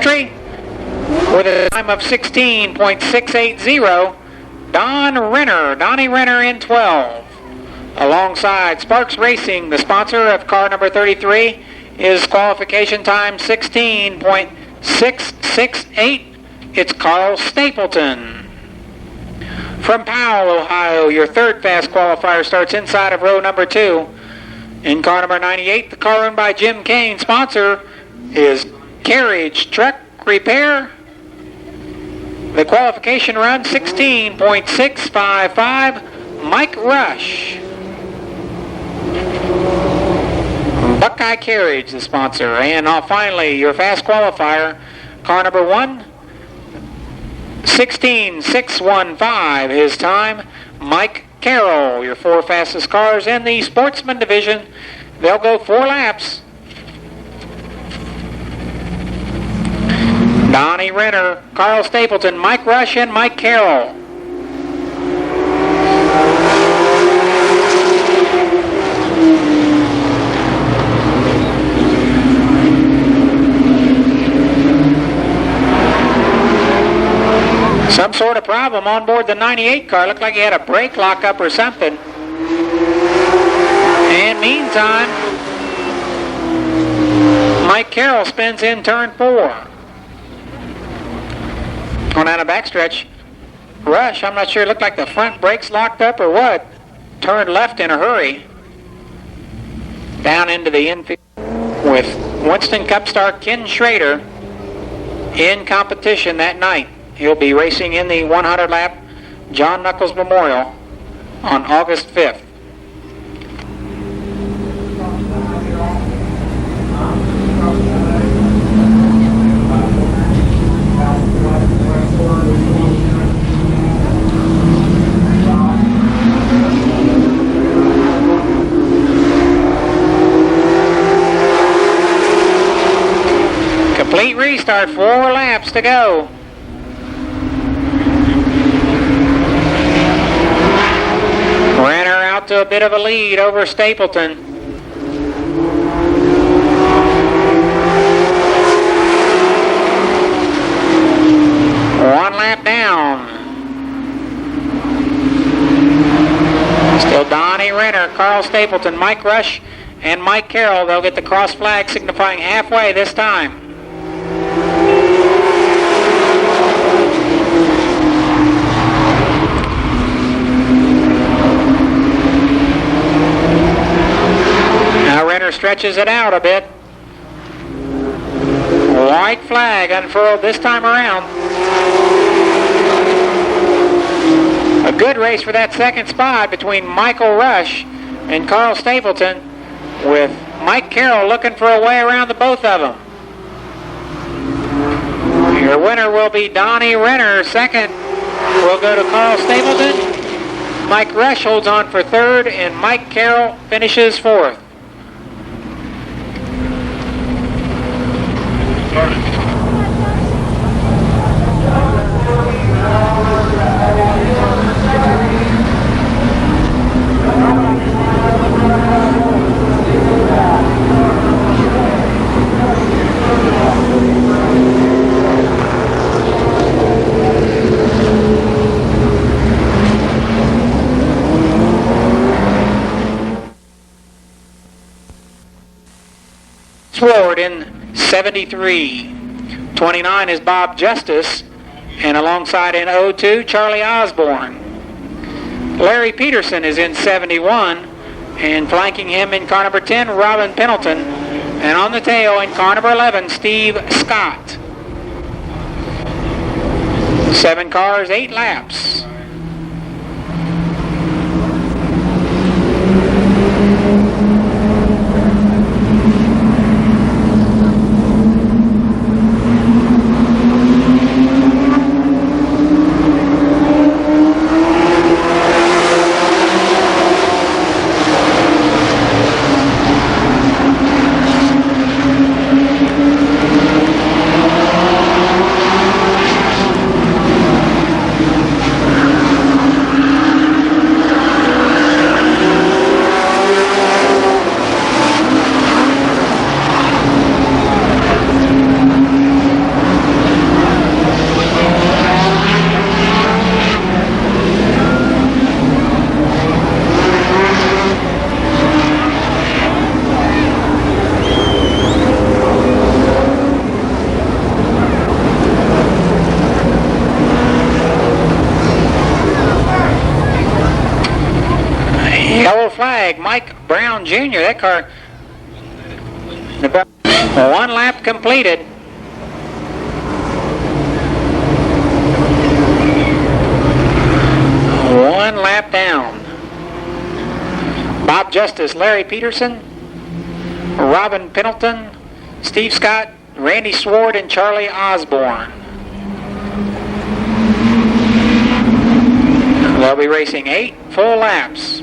entry with a time of 16.680, Donnie Renner in 12. Alongside Sparks Racing, the sponsor of car number 33, is qualification time 16.668. It's Carl Stapleton. From Powell, Ohio, your third fast qualifier starts inside of row number 2. In car number 98, the car owned by Jim Kane, sponsor is Carriage Truck Repair. The qualification run 16.655, Mike Rush. Buckeye Carriage, the sponsor. And finally, your fast qualifier, car number 1, 16.615, his time, Mike Carroll. Your 4 fastest cars in the Sportsman division. They'll go 4 laps. Donnie Renner, Carl Stapleton, Mike Rush, and Mike Carroll. Some sort of problem on board the 98 car. Looked like he had a brake lockup or something. And meantime, Mike Carroll spins in turn 4. Going down a backstretch. Rush, I'm not sure, it looked like the front brakes locked up or what. Turned left in a hurry. Down into the infield with Winston Cup star Ken Schrader in competition that night. He'll be racing in the 100-lap John Knuckles Memorial on August 5th. Complete restart, 4 laps to go. Renner out to a bit of a lead over Stapleton. One lap down. Still Donnie Renner, Carl Stapleton, Mike Rush, and Mike Carroll. They'll get the cross flag signifying halfway this time. Renner stretches it out a bit. White flag unfurled this time around. A good race for that second spot between Michael Rush and Carl Stapleton, with Mike Carroll looking for a way around the both of them. Your winner will be Donnie Renner. Second will go to Carl Stapleton. Mike Rush holds on for third, and Mike Carroll finishes fourth. Forward in 73. 29 is Bob Justice, and alongside in 02, Charlie Osborne. Larry Peterson is in 71, and flanking him in car number 10, Robin Pennington, and on the tail in car number 11, Steve Scott. 7 cars, 8 laps. flag. Mike Brown Jr., that car. One lap completed. One lap down. Bob Justice, Larry Peterson, Robin Pennington, Steve Scott, Randy Sward, and Charlie Osborne. They'll be racing 8 full laps.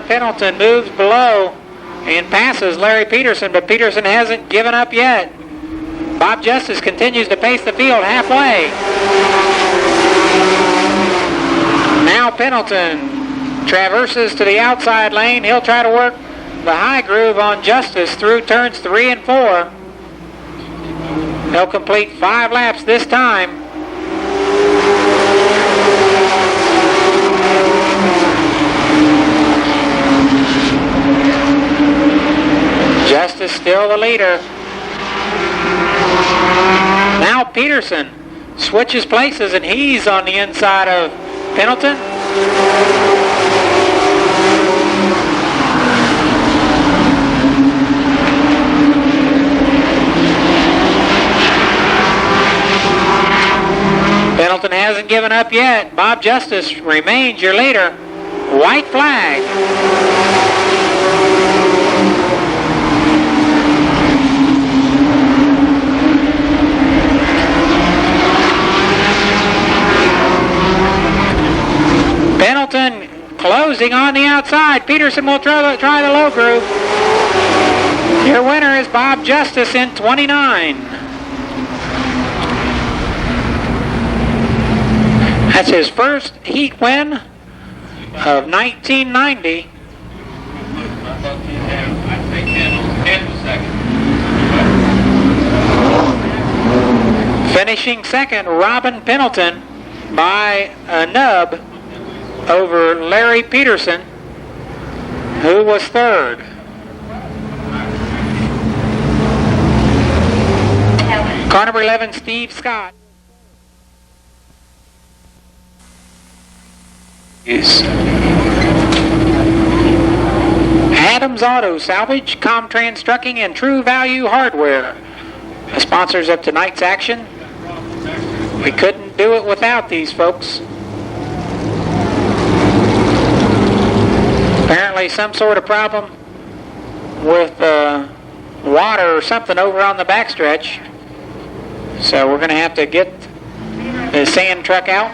Pennington moves below and passes Larry Peterson, but Peterson hasn't given up yet. Bob Justice continues to pace the field halfway. Now Pennington traverses to the outside lane. He'll try to work the high groove on Justice through turns 3 and 4. He'll complete 5 laps this time. Justice still the leader. Now Peterson switches places and he's on the inside of Pennington. Pennington hasn't given up yet. Bob Justice remains your leader. White flag. Pennington closing on the outside. Peterson will try the low groove. Your winner is Bob Justice in 29. That's his first heat win of 1990. Finishing second, Robin Pennington by a nub over Larry Peterson, who was third. Car number 11, Steve Scott. Adams Auto Salvage, Comtrans Trucking, and True Value Hardware, the sponsors of tonight's action. We couldn't do it without these folks. Apparently some sort of problem with water or something over on the backstretch. So we're going to have to get the sand truck out.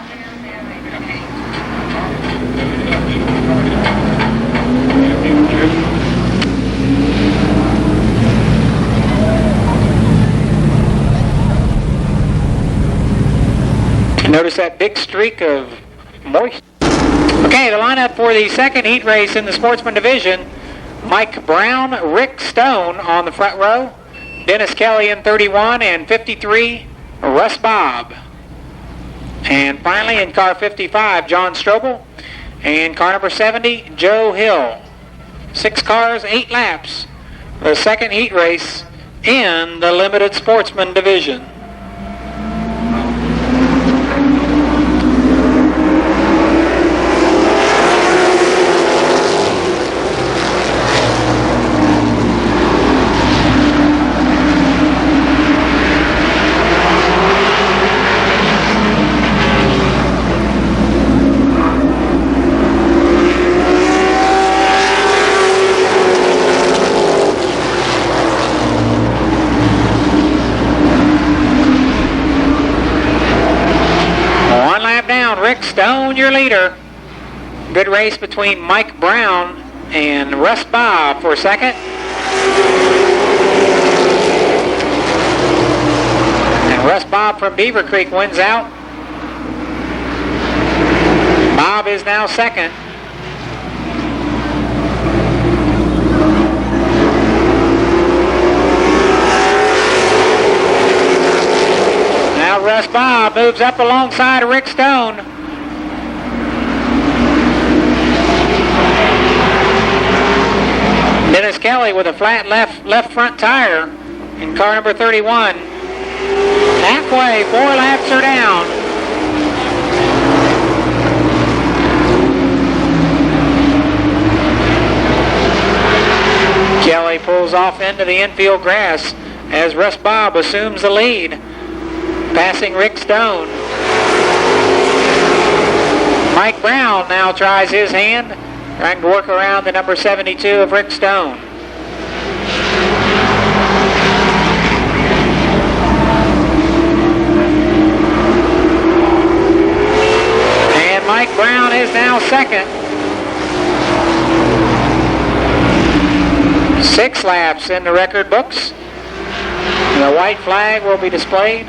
Notice that big streak of moisture. Okay, the lineup for the second heat race in the Sportsman Division. Mike Brown, Rick Stone on the front row. Dennis Kelly in 31 and 53, Russ Bobb. And finally in car 55, John Strobel. And car number 70, Joe Hill. 6 cars, 8 laps. The second heat race in the Limited Sportsman Division. Rick Stone, your leader. Good race between Mike Brown and Russ Bob for second. And Russ Bob from Beaver Creek wins out. Bob is now second. Now Russ Bob moves up alongside Rick Stone. Dennis Kelly with a flat left front tire in car number 31. Halfway, 4 laps are down. Kelly pulls off into the infield grass as Russ Bob assumes the lead, passing Rick Stone. Mike Brown now tries his hand, trying to work around the number 72 of Rick Stone. And Mike Brown is now second. 6 laps in the record books. The white flag will be displayed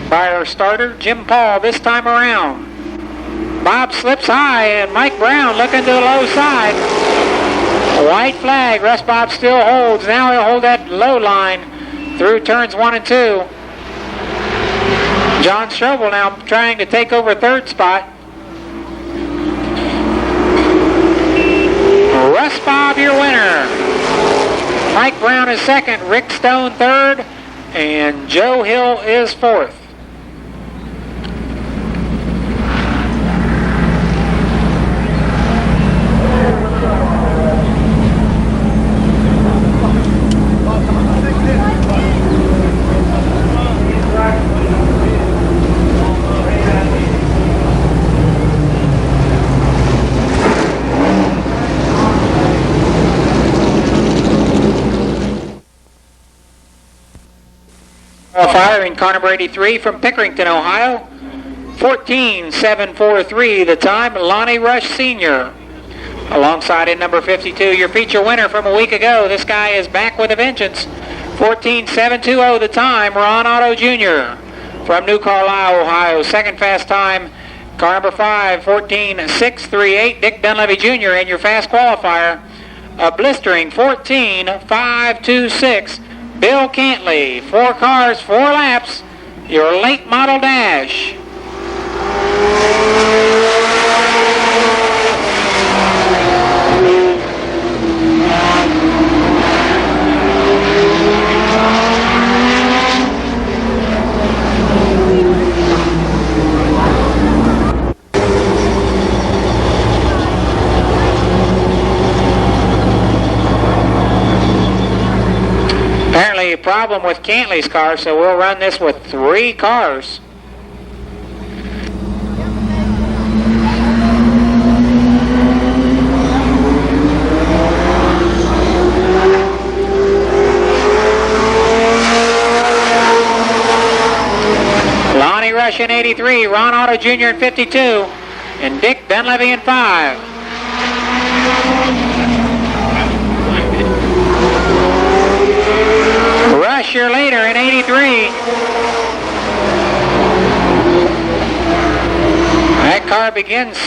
by our starter, Jim Paul, this time around. Bob slips high, and Mike Brown looking to the low side. A white flag. Russ Bob still holds. Now he'll hold that low line through turns 1 and 2. John Strobel now trying to take over third spot. Russ Bob, your winner. Mike Brown is second, Rick Stone third, and Joe Hill is fourth. Firing car number 83 from Pickerington, Ohio. 14.743 the time, Lonnie Rush Sr. Alongside in number 52, your feature winner from a week ago. This guy is back with a vengeance. 14.720 the time, Ron Otto Jr. from New Carlisle, Ohio. Second fast time, car number 5, 14.638, Dick Dunleavy Jr. And your fast qualifier, a blistering 14.526. Bill Cantley, 4 cars, 4 laps, your late model dash. Apparently a problem with Cantley's car, so we'll run this with 3 cars. Lonnie Rush in 83, Ron Otto Jr. in 52, and Dick Dunleavy in 5. Rush, your leader in 83. That car begins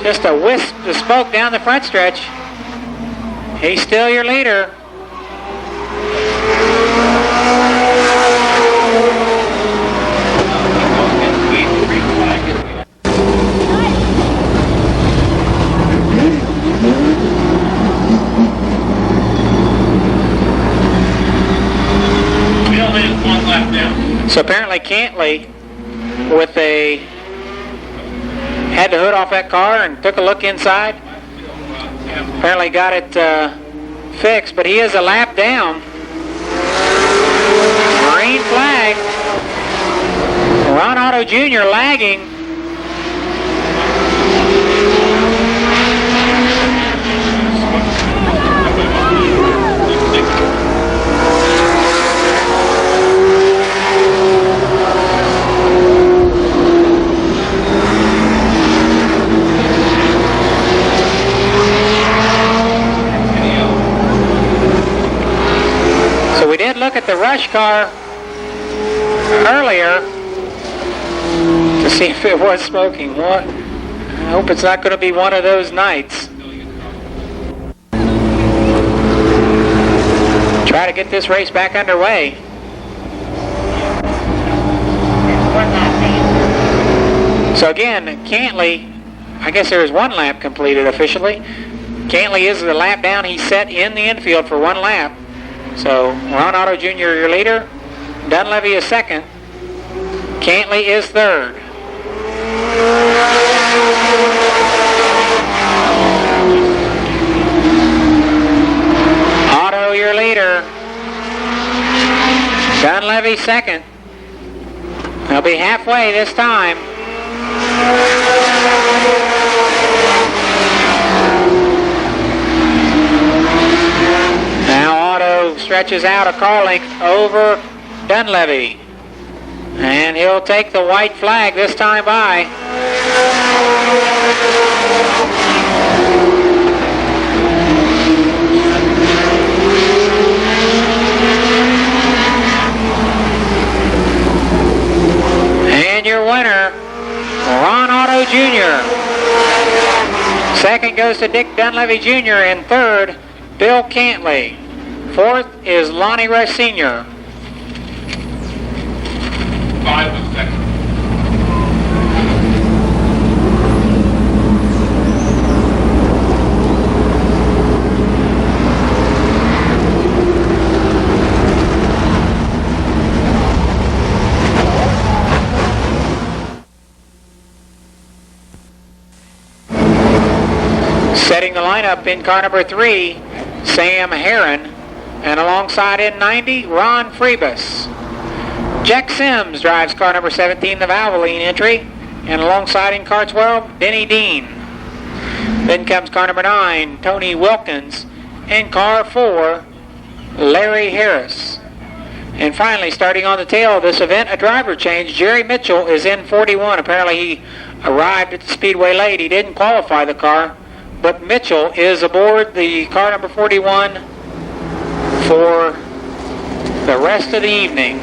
just a wisp of smoke down the front stretch. He's still your leader. So apparently Cantley had the hood off that car and took a look inside. Apparently got it fixed, but he is a lap down. Green flag. Ron Otto Jr. lagging. at the rush car earlier to see if it was smoking. What? I hope it's not going to be one of those nights. Try to get this race back underway. So again, Cantley, I guess there is one lap completed officially. Cantley is the lap down. He's set in the infield for one lap. So Ron Otto Jr. your leader. Dunleavy is second. Cantley is third. Otto your leader. Dunleavy second. They'll be halfway this time. Now Otto stretches out a car length over Dunleavy. And he'll take the white flag this time by. And your winner, Ron Otto Jr. Second goes to Dick Dunleavy Jr. and third, Bill Cantley. Fourth is Lonnie Rush Sr. 5 was second. Setting the lineup in car number 3, Sam Herron, and alongside in 90, Ron Freebus. Jack Sims drives car number 17, the Valvoline entry, and alongside in car 12, Denny Dean. Then comes car number 9, Tony Wilkins, and car 4, Larry Harris. And finally, starting on the tail of this event, a driver change. Jerry Mitchell is in 41. Apparently he arrived at the Speedway late. He didn't qualify the car, but Mitchell is aboard the car number 41 for the rest of the evening.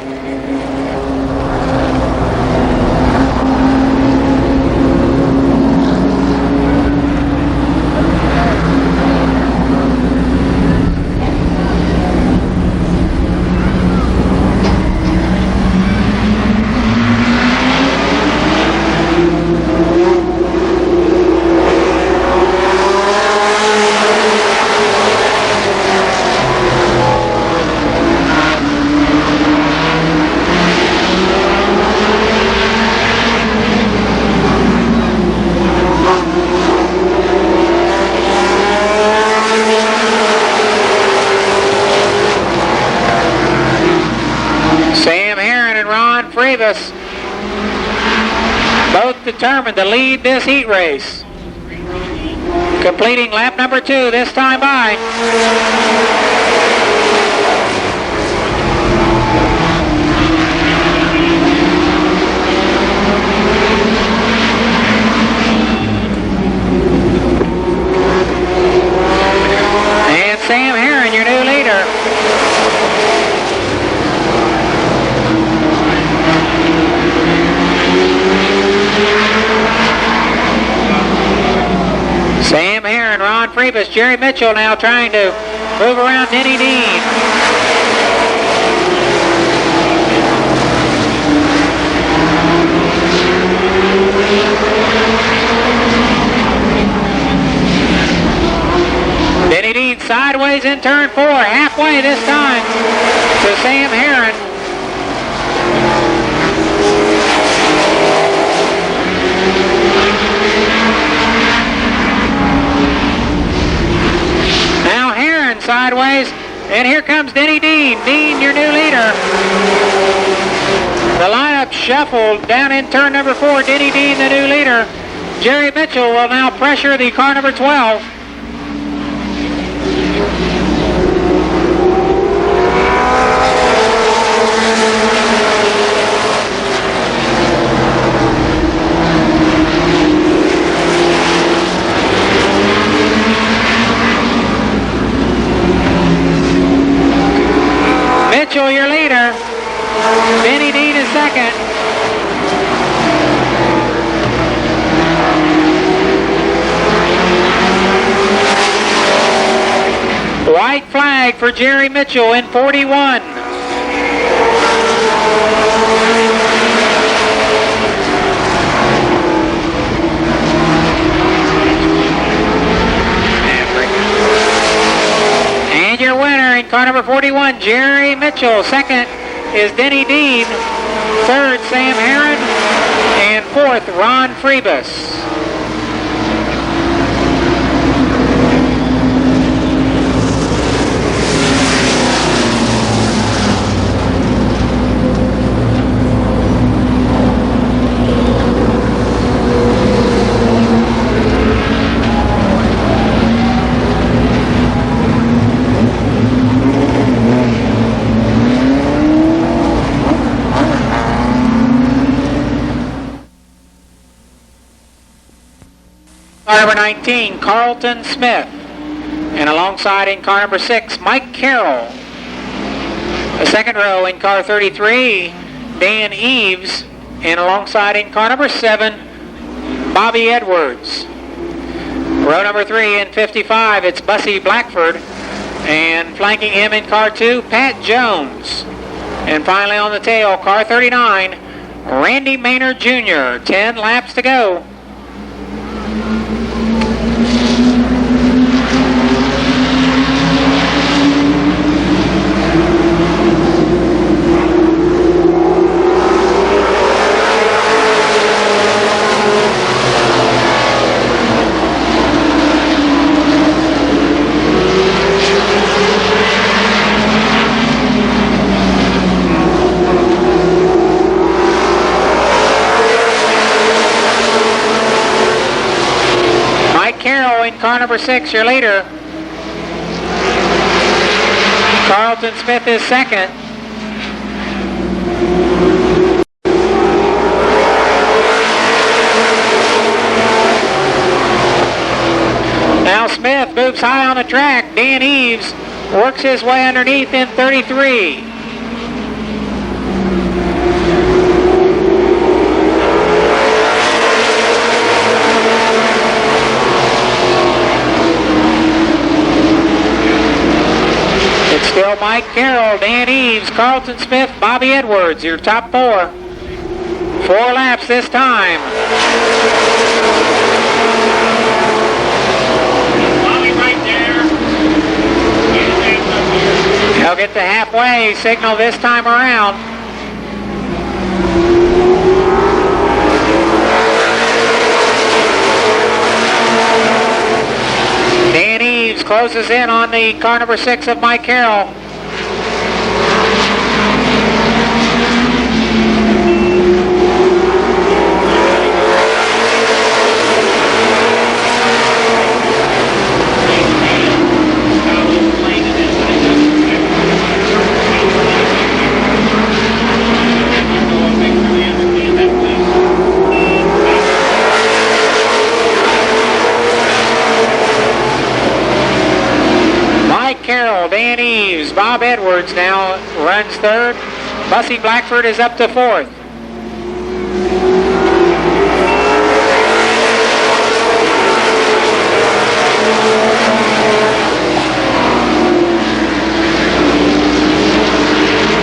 Both determined to lead this heat race. Completing lap number 2 this time by. And Sam Herron, your new leader. Sam Herron, Ron Freebus, Jerry Mitchell now trying to move around Denny Dean. Denny Dean sideways in turn 4, halfway this time to Sam Herron. Sideways, and here comes Denny Dean. Dean, your new leader. The lineup shuffled down in turn number 4. Denny Dean, the new leader. Jerry Mitchell will now pressure the car number 12. Mitchell, your White flag for Jerry Mitchell in 41. And your winner in car number 41, Jerry Mitchell. Second is Denny Dean. Third, Sam Herron. And fourth, Ron Freebus. Car number 19, Carlton Smith. And alongside in car number 6, Mike Carroll. The second row in car 33, Dan Eves. And alongside in car number 7, Bobby Edwards. Row number 3 in 55, it's Bussy Blackford. And flanking him in car 2, Pat Jones. And finally on the tail, car 39, Randy Maynard Jr. 10 laps to go. In car number 6, your leader. Carlton Smith is second. Now Smith moves high on the track. Dan Eves works his way underneath in 33. Still Mike Carroll, Dan Eves, Carlton Smith, Bobby Edwards, your top 4. 4 laps this time. Bobby right there. He'll get the halfway signal this time around. Dan Eves closes in on the car number 6 of Mike Carroll. Carroll, Dan Eves, Bob Edwards now runs third. Bussy Blackford is up to fourth.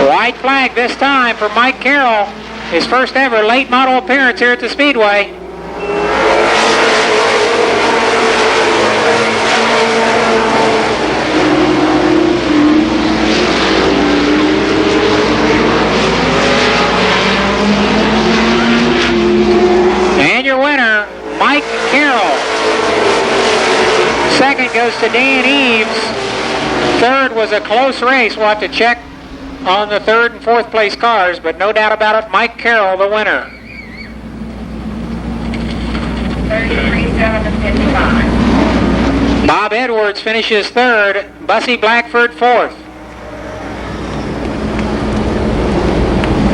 White flag this time for Mike Carroll, his first ever late model appearance here at the Speedway. And your winner, Mike Carroll. Second goes to Dan Eves. Third was a close race. We'll have to check on the third and fourth place cars, but no doubt about it, Mike Carroll the winner. 33.755. Bob Edwards finishes third. Bussy Blackford fourth.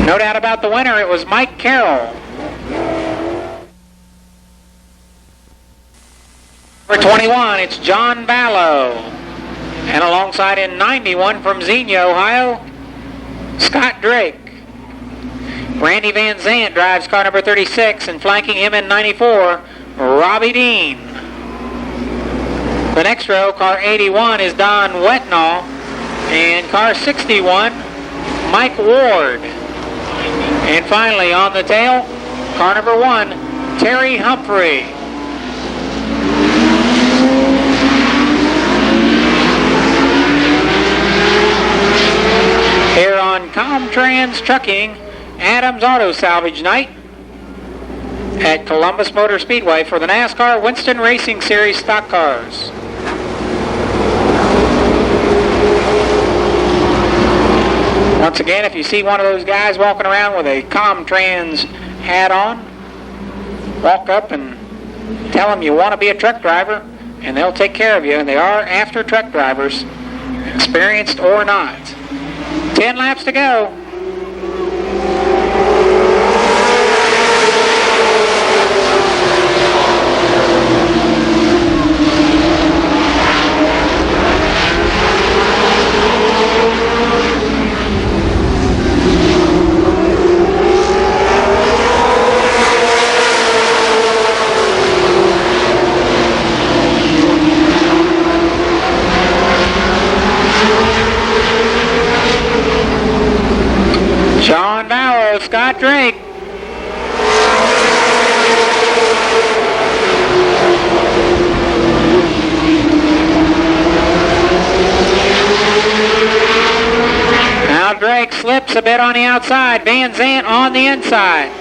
No doubt about the winner, it was Mike Carroll. Number 21, it's John Ballo. And alongside in 91 from Xenia, Ohio, Scott Drake. Randy Van Zant drives car number 36, and flanking him in 94, Robbie Dean. The next row, car 81 is Don Wetnall, and car 61, Mike Ward. And finally on the tail, car number 1, Terry Humphrey. Here on Comtrans Trucking, Adams Auto Salvage Night at Columbus Motor Speedway for the NASCAR Winston Racing Series stock cars. Once again, if you see one of those guys walking around with a Comtrans hat on, walk up and tell them you want to be a truck driver, and they'll take care of you. And they are after truck drivers, experienced or not. 10 laps to go. Sean Barrow, Scott Drake. Now Drake slips a bit on the outside. Van Zandt on the inside.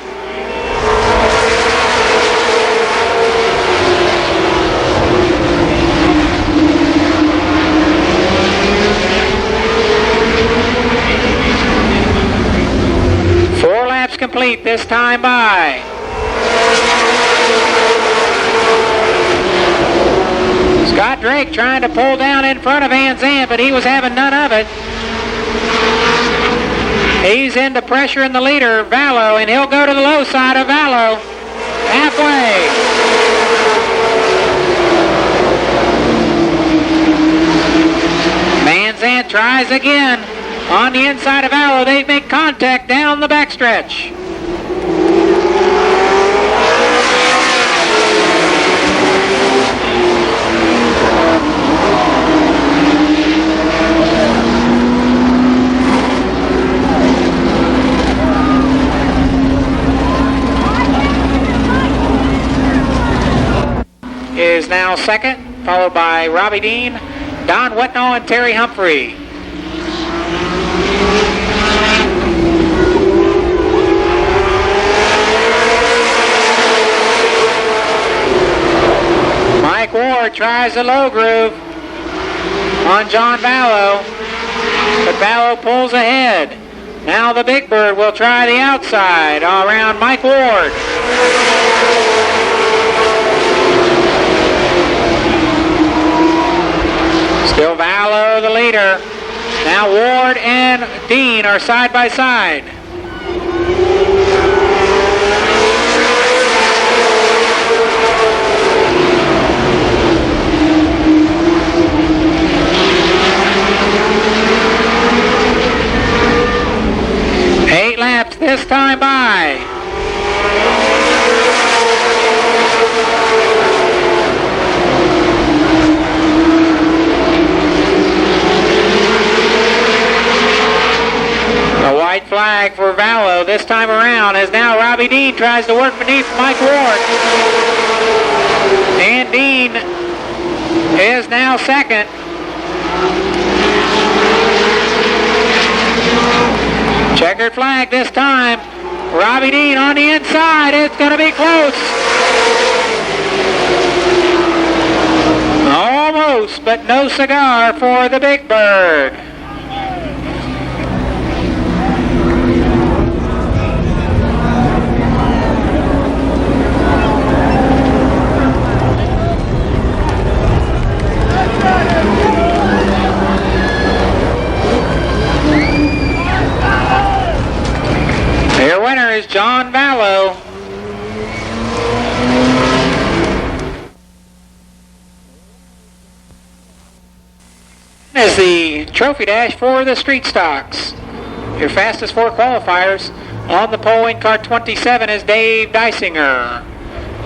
Complete this time by. Scott Drake trying to pull down in front of Van Zandt, but he was having none of it. He's into pressure in the leader, Vallow, and he'll go to the low side of Vallow. Halfway. Van Zandt tries again. On the inside of Vallow, they make contact down the backstretch. Is now second, followed by Robbie Dean, Don Wetnall, and Terry Humphrey. Mike Ward tries the low groove on John Vallow, but Vallow pulls ahead. Now the Big Bird will try the outside around Mike Ward. Still Vallow the leader. Now Ward and Dean are side by side. This time by. A white flag for Vallow this time around as now Robbie Dean tries to work beneath Mike Ward. And Dean is now second. Checkered flag this time. Robbie Dean on the inside. It's going to be close. Almost, but no cigar for the Big Bird. Their winner is John Vallow. Is the trophy dash for the street stocks. Your fastest four qualifiers. On the pole in car 27 is Dave Dysinger.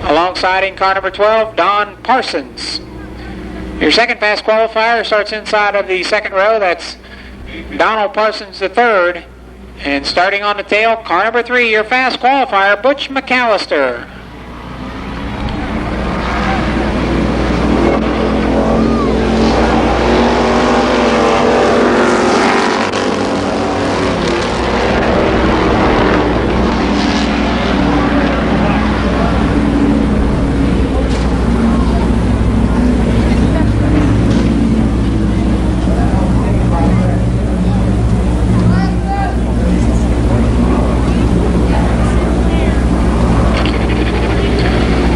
Alongside in car number 12, Don Parsons. Your second fast qualifier starts inside of the second row. That's Donald Parsons III. And starting on the tail, car number 3, your fast qualifier, Butch McAllister.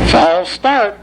False start.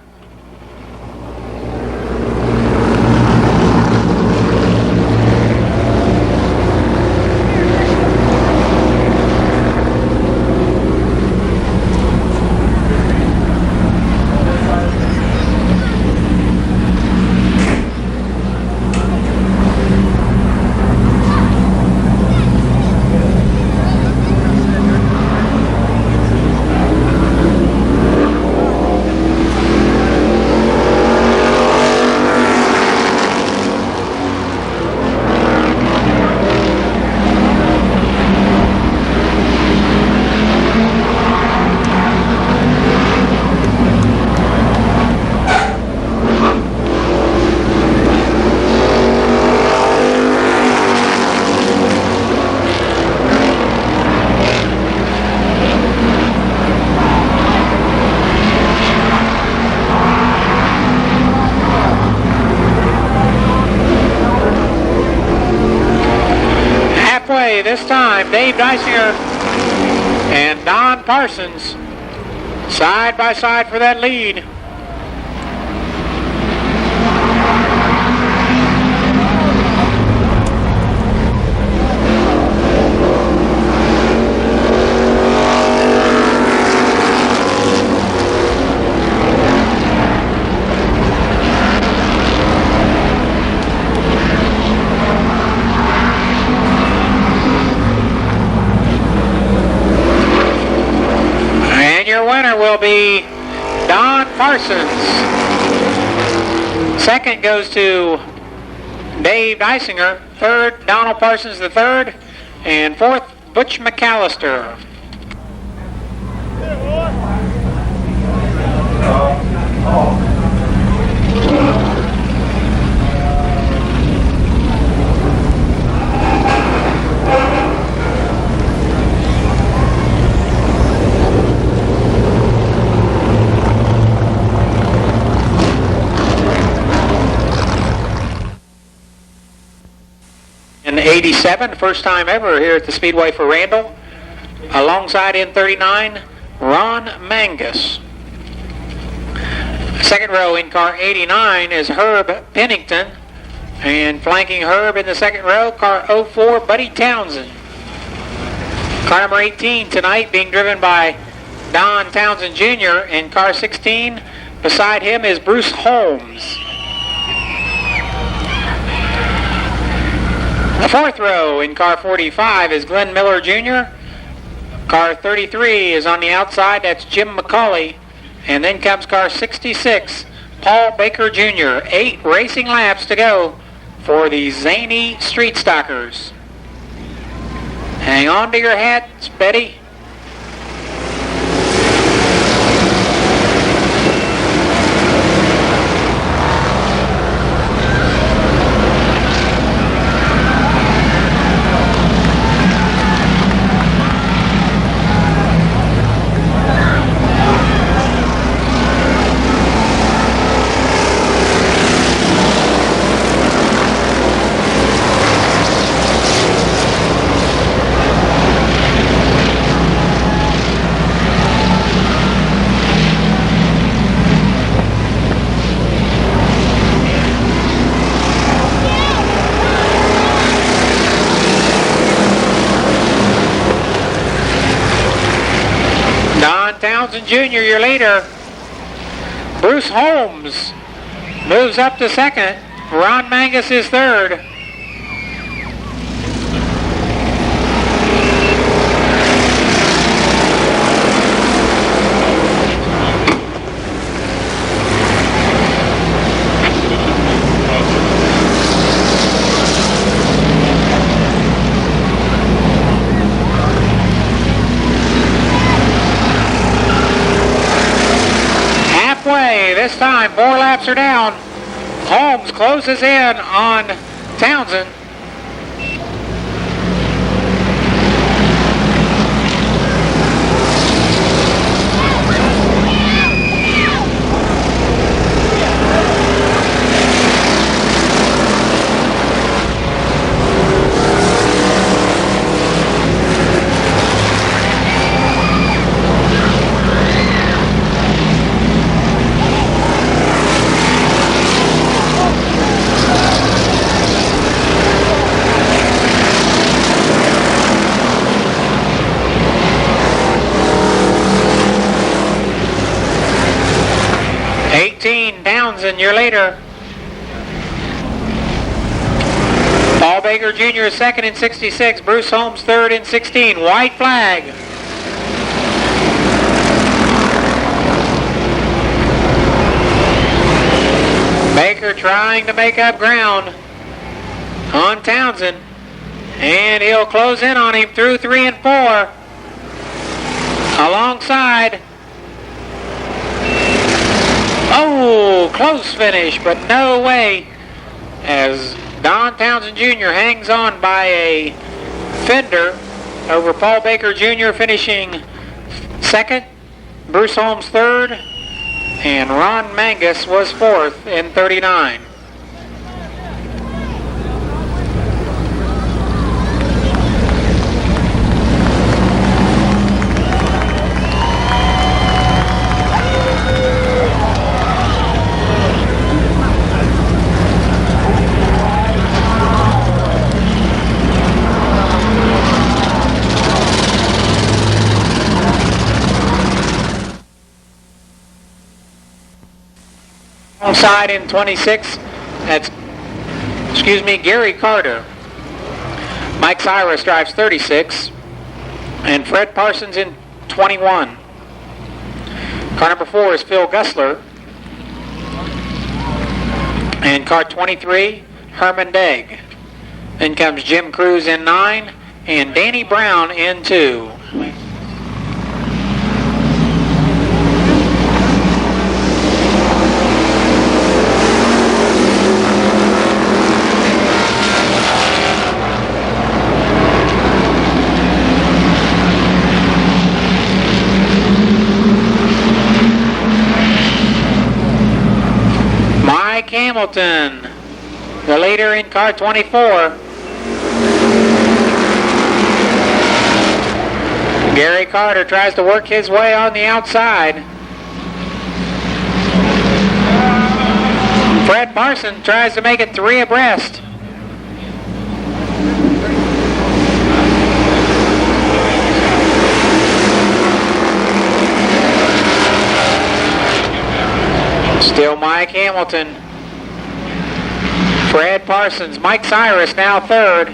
This time, Dave Dysinger and Don Parsons side by side for that lead. Your winner will be Don Parsons. Second goes to Dave Dysinger. Third, Donald Parsons III. And fourth, Butch McAllister. In 87, first time ever here at the Speedway for Randall. Alongside in 39, Ron Mangus. Second row in car 89 is Herb Pennington. And flanking Herb in the second row, car 04, Buddy Townsend. Car number 18 tonight being driven by Don Townsend Jr. in car 16. Beside him is Bruce Holmes. The fourth row in car 45 is Glenn Miller Jr. Car 33 is on the outside, that's Jim McCauley. And then comes car 66, Paul Baker Jr. 8 racing laps to go for the Zany Street Stockers. Hang on to your hats, Betty. Townsend Jr., your leader. Bruce Holmes moves up to second. Ron Mangus is third. way. This time 4 laps are down. Holmes closes in on Townsend. Townsend, your leader. Paul Baker Jr. is second in 66. Bruce Holmes third in 16. White flag. Baker trying to make up ground on Townsend. And he'll close in on him through 3 and 4. Alongside. Oh, close finish, but no way, as Don Townsend Jr. hangs on by a fender over Paul Baker Jr. finishing second, Bruce Holmes third, and Ron Mangus was fourth in 39. Alongside in 26, that's, Gary Carter. Mike Cyrus drives 36, and Fred Parsons in 21. Car number 4 is Phil Gussler. And car 23, Herman Degg. Then comes Jim Cruz in 9, and Danny Brown in 2. Hamilton, the leader in car 24. Gary Carter tries to work his way on the outside. Fred Parsons tries to make it 3 abreast. Still Mike Hamilton. Fred Parsons, Mike Cyrus now third.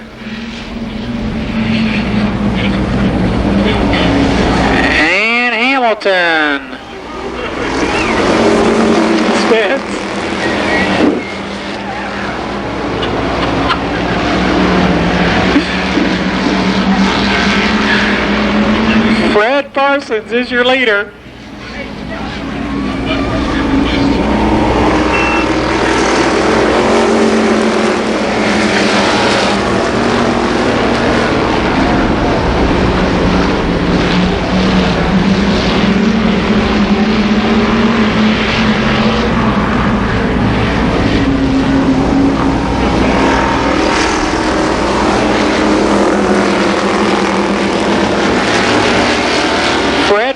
And Hamilton spins. Fred Parsons is your leader.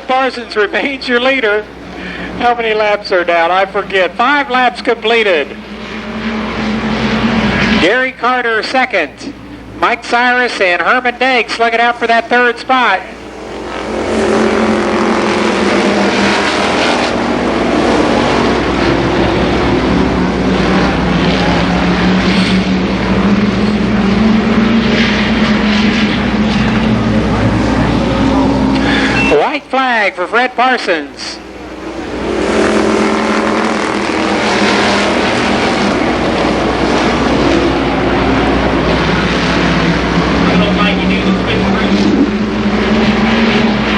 Parsons remains your leader. How many laps are down? I forget. 5 laps completed. Gary Carter second. Mike Cyrus and Herman Degg slugging out for that third spot. White flag for Fred Parsons.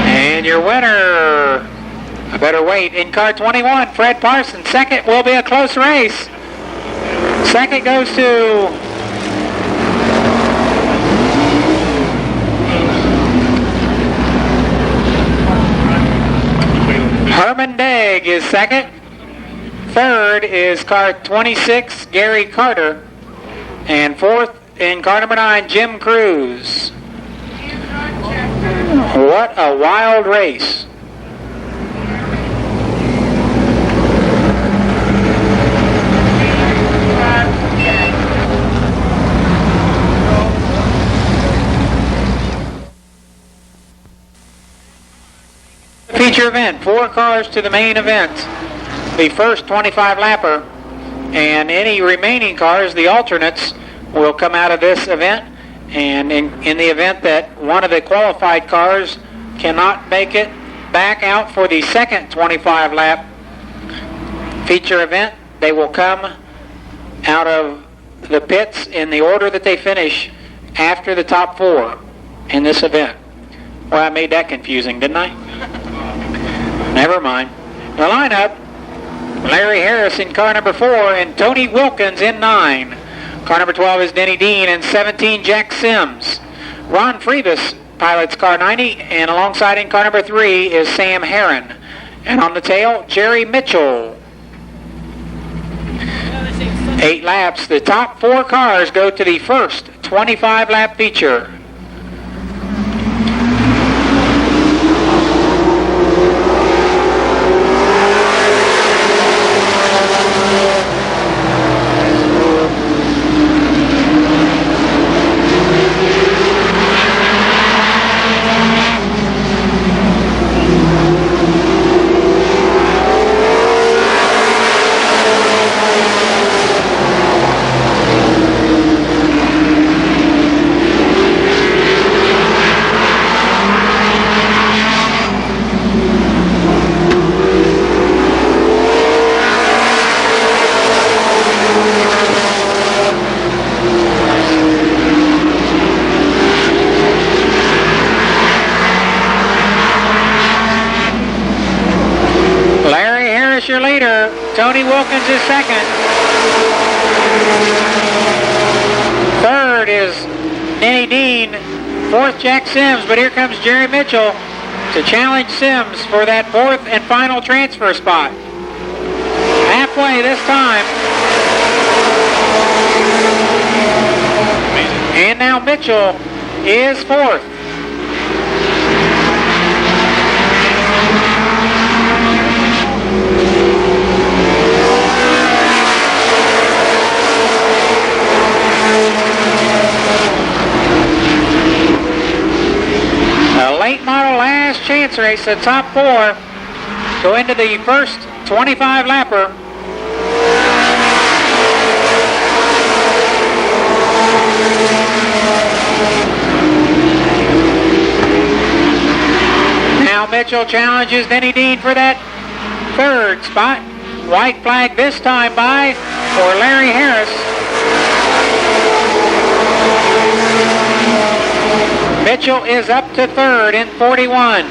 And your winner, a better weight in car 21, Fred Parsons. Second will be a close race. Second goes to Herman Degg is second. Third is car 26, Gary Carter. And fourth in car number 9, Jim Cruz. What a wild race. Feature event, 4 cars to the main event. The first 25 lapper, and any remaining cars, the alternates, will come out of this event. And in the event that one of the qualified cars cannot make it back out for the second 25 lap feature event, they will come out of the pits in the order that they finish after the top 4 in this event. Well, I made that confusing, didn't I? Never mind. The lineup, Larry Harris in car number 4 and Tony Wilkins in 9. Car number 12 is Denny Dean and 17 Jack Sims. Ron Freebus pilots car 90, and alongside in car number 3 is Sam Herron. And on the tail, Jerry Mitchell. 8 laps. The top 4 cars go to the first 25 lap feature. Your leader, Tony Wilkins is second. Third is Denny Dean. Fourth, Jack Sims, but here comes Jerry Mitchell to challenge Sims for that fourth and final transfer spot. Halfway this time. And now Mitchell is fourth. A late model last chance race, the top 4 go into the first 25 lapper. Now Mitchell challenges Denny Dean for that third spot. White flag this time by for Larry Harris. Mitchell is up to third in 41.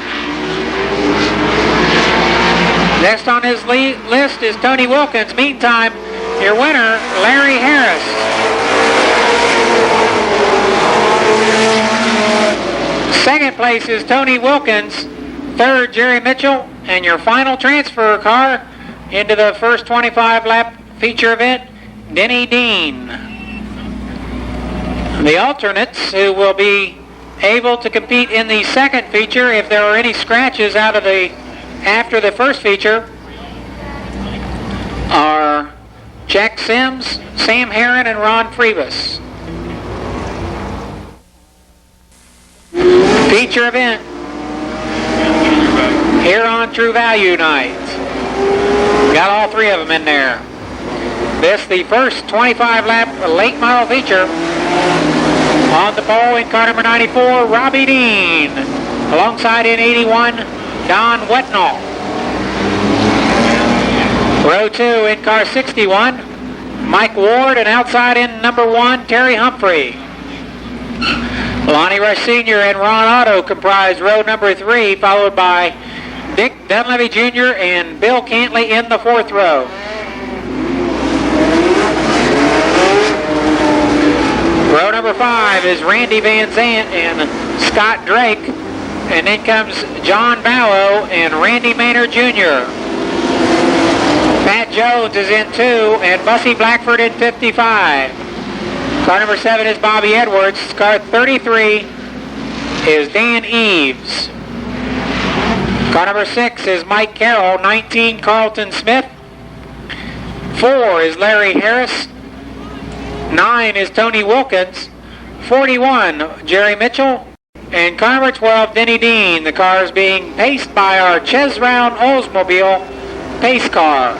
Next on his list is Tony Wilkins. Meantime, your winner, Larry Harris. Second place is Tony Wilkins. Third, Jerry Mitchell. And your final transfer car into the first 25 lap feature event, Denny Dean. The alternates who will be able to compete in the second feature if there are any scratches out of after the first feature are Jack Sims, Sam Herron, and Ron Freebus. Feature event here on True Value Night. Got all 3 of them in there. This the first 25 lap late model feature. On the pole in car number 94, Robbie Dean. Alongside in 81, Don Wetnall. Row 2 in car 61, Mike Ward, and outside in number 1, Terry Humphrey. Lonnie Rush Sr. and Ron Otto comprise row number 3, followed by Dick Dunleavy Jr. and Bill Cantley in the 4th row. Row number 5 is Randy Van Zant and Scott Drake. And then comes John Ballow and Randy Maynard Jr. Pat Jones is in 2 and Bussy Blackford in 55. Car number 7 is Bobby Edwards. Car 33 is Dan Eves. Car number 6 is Mike Carroll. 19, Carlton Smith. 4 is Larry Harris. 9 is Tony Wilkins. 41, Jerry Mitchell. And car number 12, Denny Dean. The car is being paced by our Chesround Oldsmobile pace car.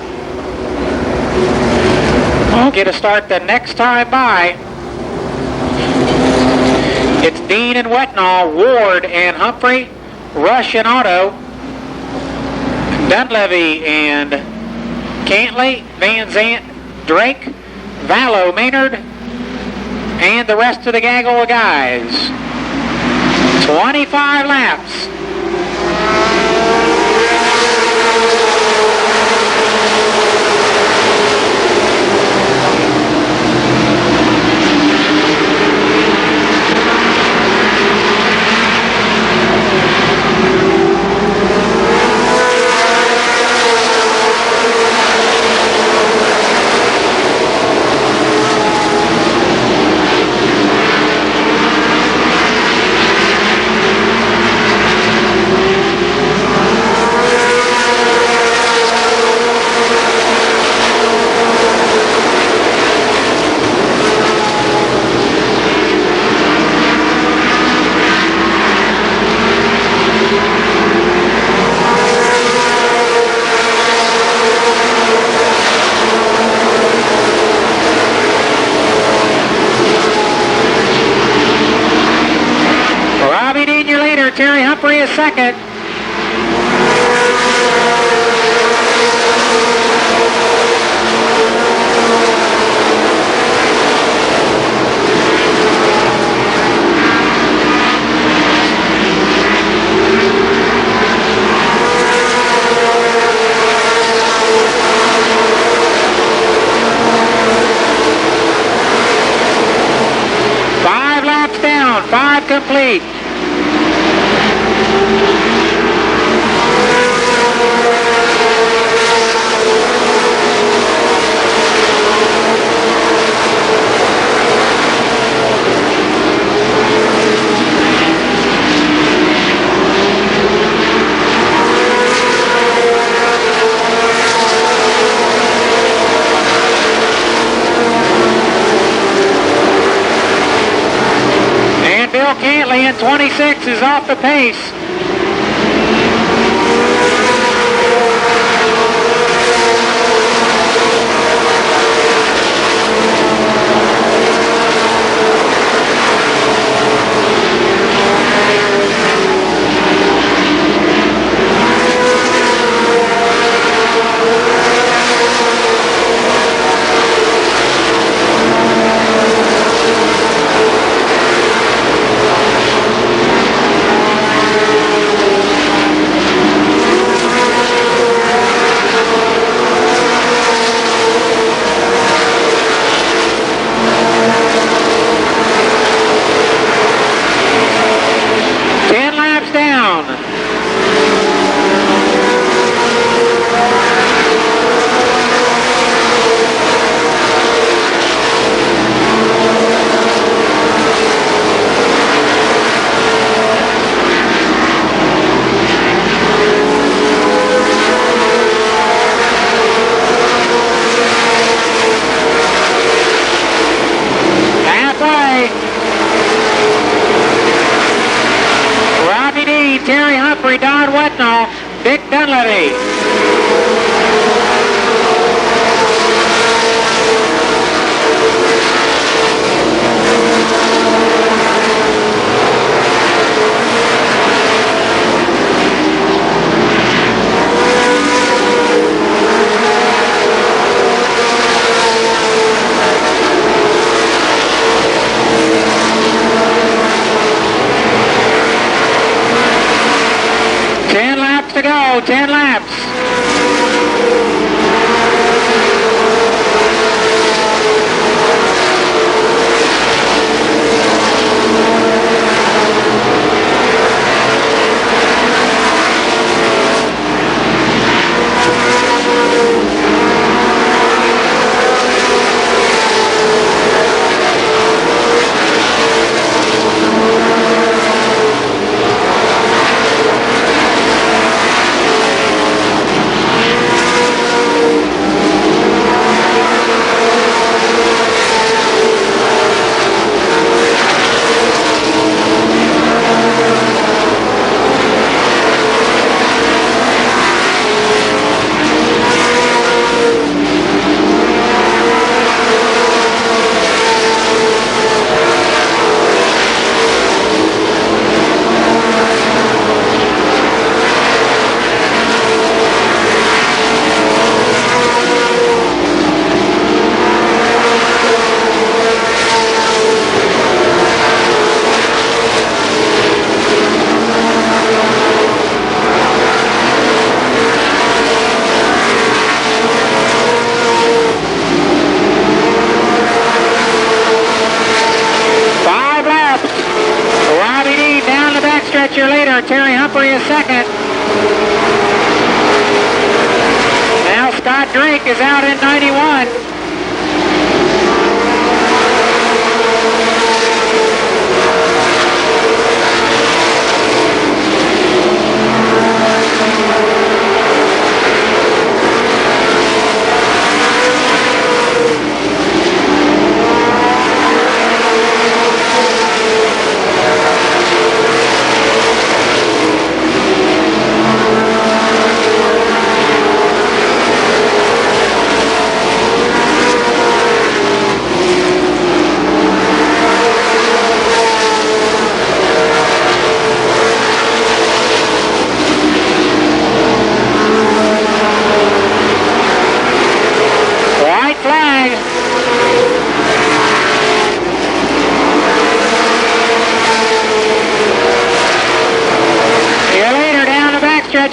We'll get a start the next time by. It's Dean and Wetnall, Ward and Humphrey, Rush and Otto, Dunleavy and Cantley, Van Zant, Drake, Vallow, Maynard, and the rest of the gaggle of guys. 25 laps. Terry Humphrey is second. Five laps down, 5 complete. Bill Cantley in 26 is off the pace. Terry Humphrey, Don Wetnall, Dick Dunleavy. To go, Mike is out in 91.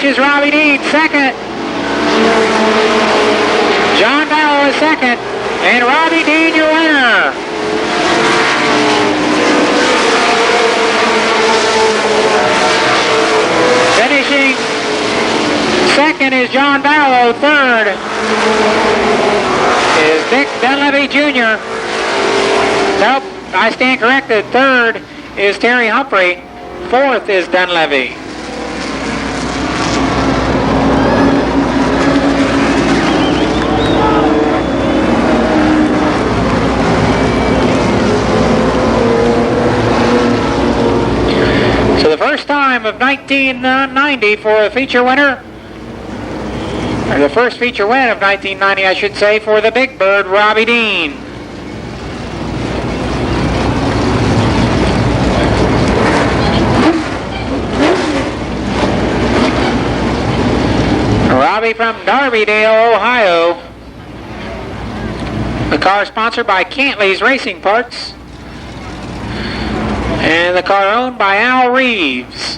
Is Robbie Dean second. John Barrow is second. And Robbie Dean your winner. Finishing second is John Barrow. Third is Dick Dunleavy Jr. Nope, I stand corrected. Third is Terry Humphrey. Fourth is Dunleavy. First time of 1990 for the feature winner, or the first feature win of 1990, I should say, for the Big Bird, Robbie Dean. Robbie from Darby-Dale, Ohio. The car sponsored by Cantley's Racing Parts. And the car owned by Al Reeves.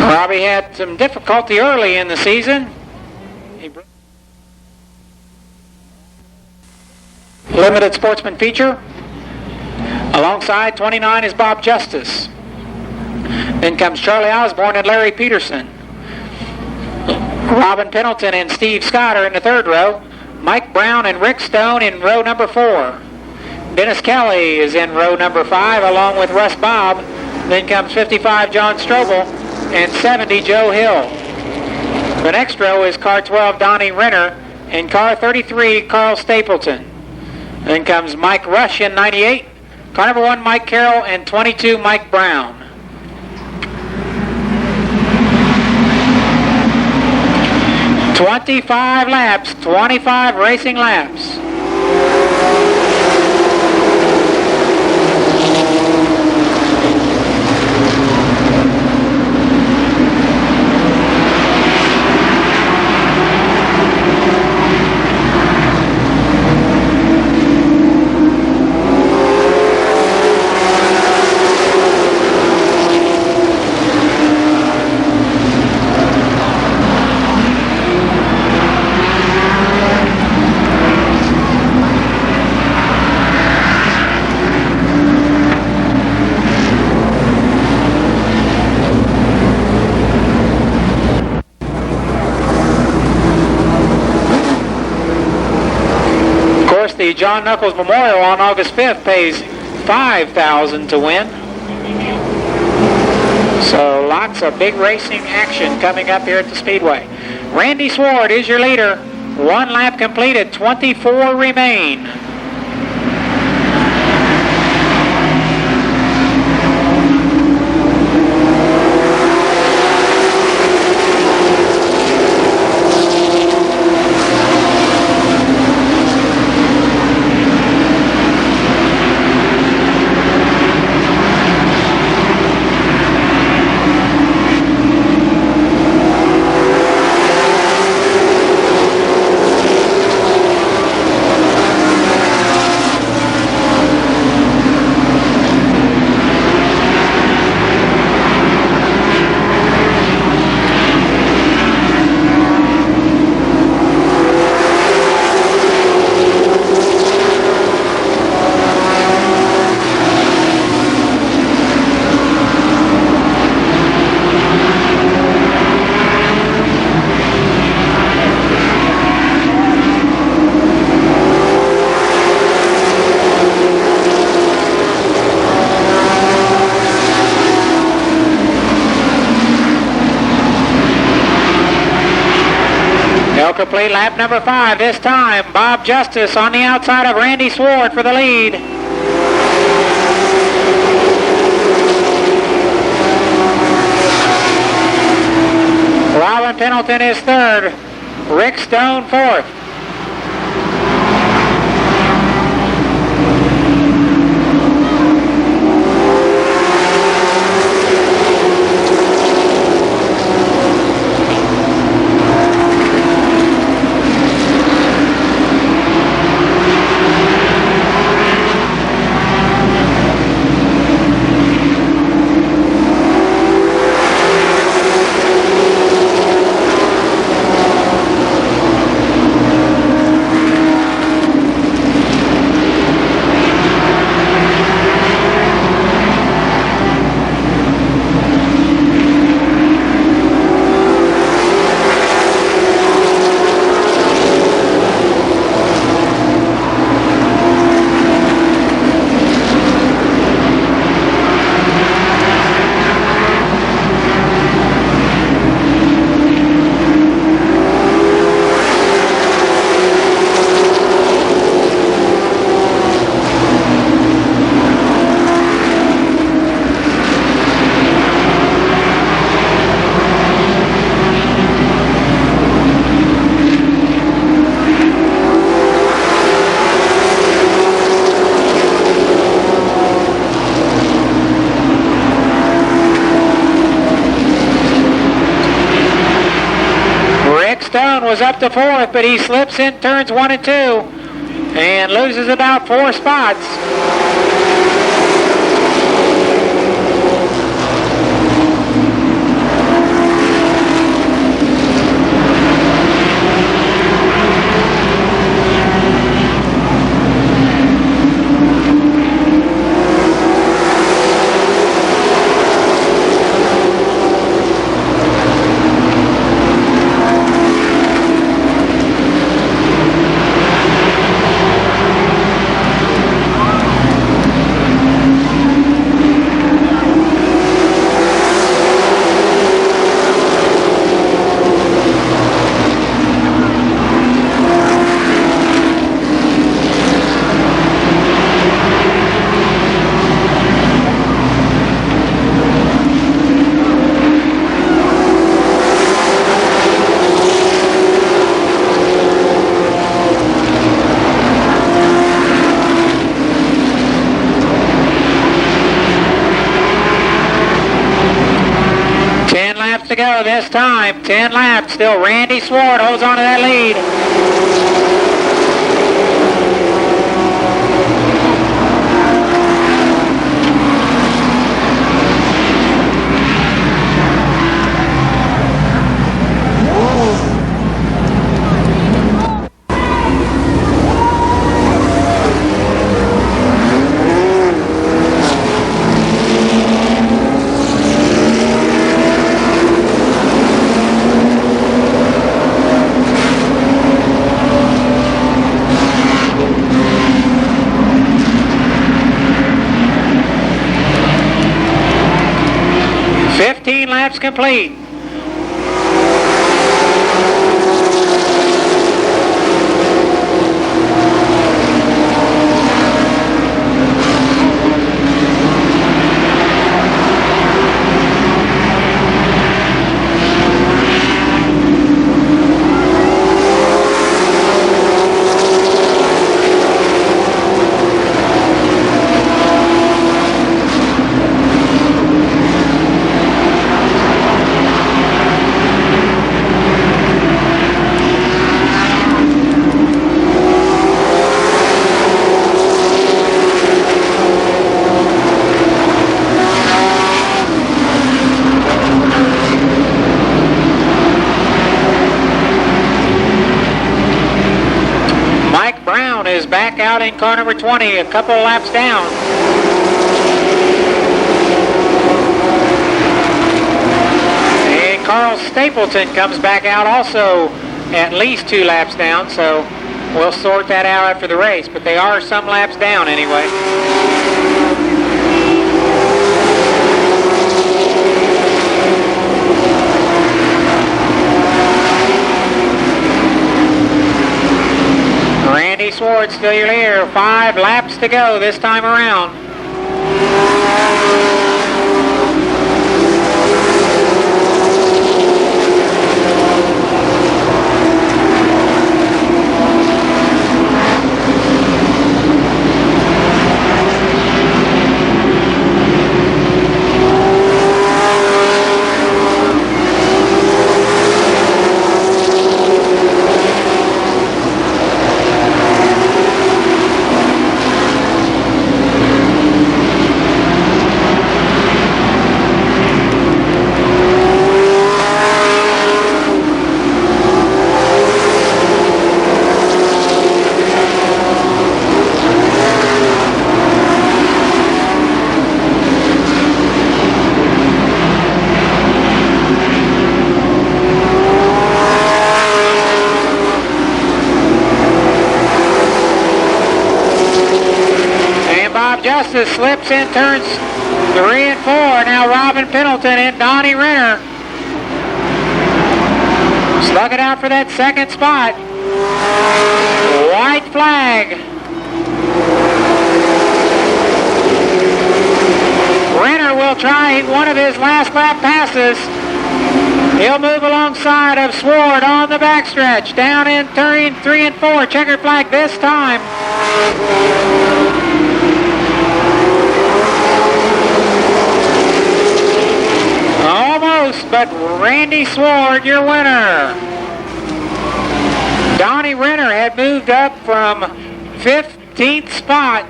Robbie had some difficulty early in the season. Limited Sportsman feature. Alongside 29 is Bob Justice. Then comes Charlie Osborne and Larry Peterson. Robin Pennington and Steve Scott are in the third row. Mike Brown and Rick Stone in row number 4. Dennis Kelly is in row number 5 along with Russ Bobb. Then comes 55 John Strobel and 70 Joe Hill. The next row is car 12 Donnie Renner and car 33 Carl Stapleton. Then comes Mike Rush in 98, car number 1 Mike Carroll and 22 Mike Brown. "25 laps, 25 racing laps." The John Knuckles Memorial on August 5th pays $5,000 to win. So lots of big racing action coming up here at the Speedway. Randy Sward is your leader. 1 lap completed, 24 remain. complete. Lap number 5 this time. Bob Justice on the outside of Randy Sword for the lead. Robin Pennington is third. Rick Stone fourth. Stone was up to fourth, but he slips in turns 1 and 2 and loses about 4 spots. To go this time, 10 laps. Still Randy Sword holds on to that lead. Laps complete. Is back out in car number 20, a couple of laps down. And Carl Stapleton comes back out also at least 2 laps down, so we'll sort that out after the race, but they are some laps down anyway. Randy Sword still your leader. 5 laps to go this time around. Justice slips in turns 3 and 4. Now Robin Pennington and Donnie Renner slug it out for that second spot. White flag. Renner will try one of his last lap passes. He'll move alongside of Sword on the backstretch. Down in turn 3 and 4. Checkered flag this time. Almost, but Randy Sword, your winner. Donnie Renner had moved up from 15th spot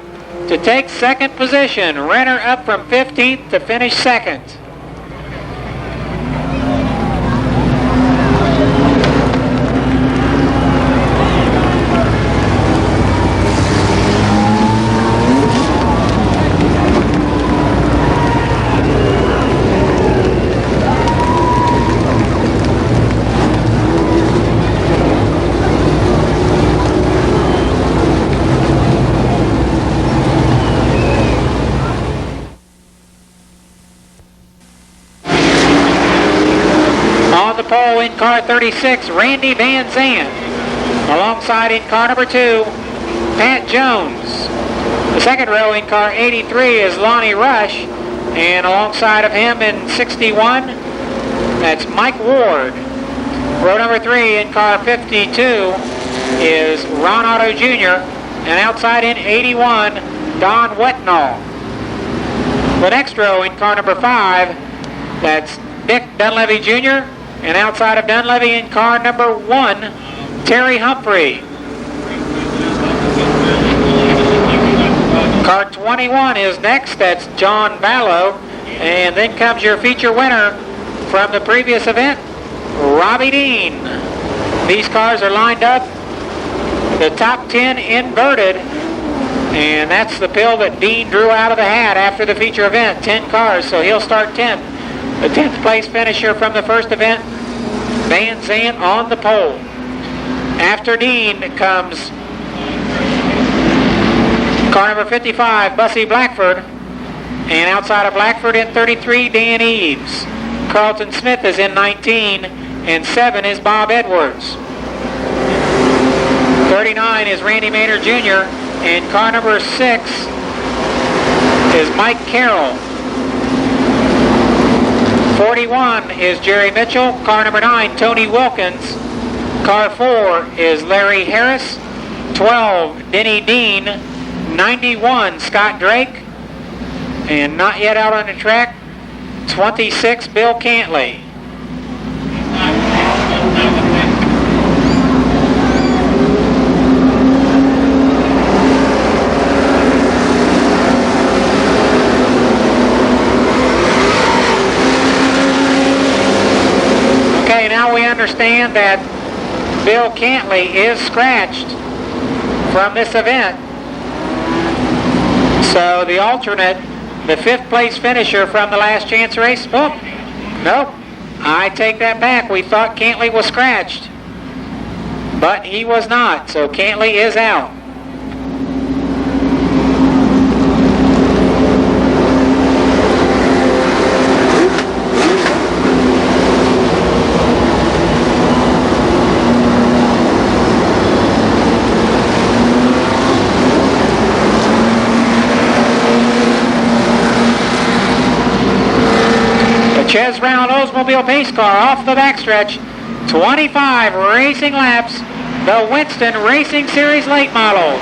to take second position. Renner up from 15th to finish second. Pole in car 36, Randy Van Zandt. Alongside in car number 2, Pat Jones. The second row in car 83 is Lonnie Rush. And alongside of him in 61, that's Mike Ward. Row number 3 in car 52 is Ron Otto Jr. And outside in 81, Don Wetnall. The next row in car number 5, that's Dick Dunleavy Jr. And outside of Dunleavy in car number 1, Terry Humphrey. Car 21 is next, that's John Ballow. And then comes your feature winner from the previous event, Robbie Dean. These cars are lined up, the top 10 inverted. And that's the pill that Dean drew out of the hat after the feature event, 10 cars, so he'll start 10th. The 10th place finisher from the first event, Van Zandt on the pole. After Dean comes car number 55, Bussy Blackford. And outside of Blackford in 33, Dan Eves. Carlton Smith is in 19, and 7 is Bob Edwards. 39 is Randy Maynard Jr., and car number 6 is Mike Carroll. 41 is Jerry Mitchell. Car number 9, Tony Wilkins. Car 4 is Larry Harris. 12, Denny Dean. 91, Scott Drake. And not yet out on the track, 26, Bill Cantley. Now we understand that Bill Cantley is scratched from this event. So the alternate, the 5th place finisher from the last chance race, oh, nope, I take that back. We thought Cantley was scratched, but he was not, so Cantley is out. Ches Brown Oldsmobile pace car off the backstretch. 25 racing laps. The Winston Racing Series late models.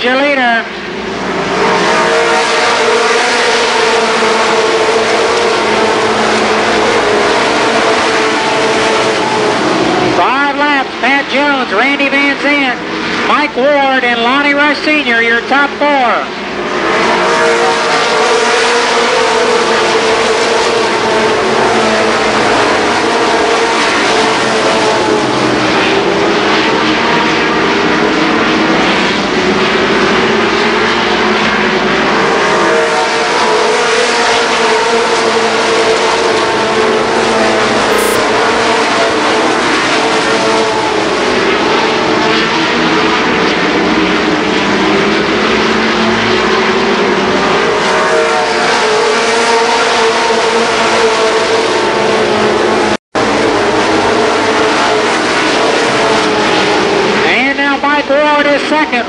Your leader. Five laps, Pat Jones, Randy Van Zandt, Mike Ward, and Lonnie Rush Sr., your top four.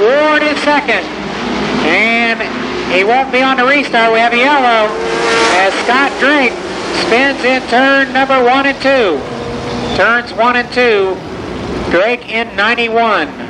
Ward is second, and he won't be on the restart. We have a yellow as Scott Drake spins in turn number 1 and 2. Turns 1 and 2, Drake in 91.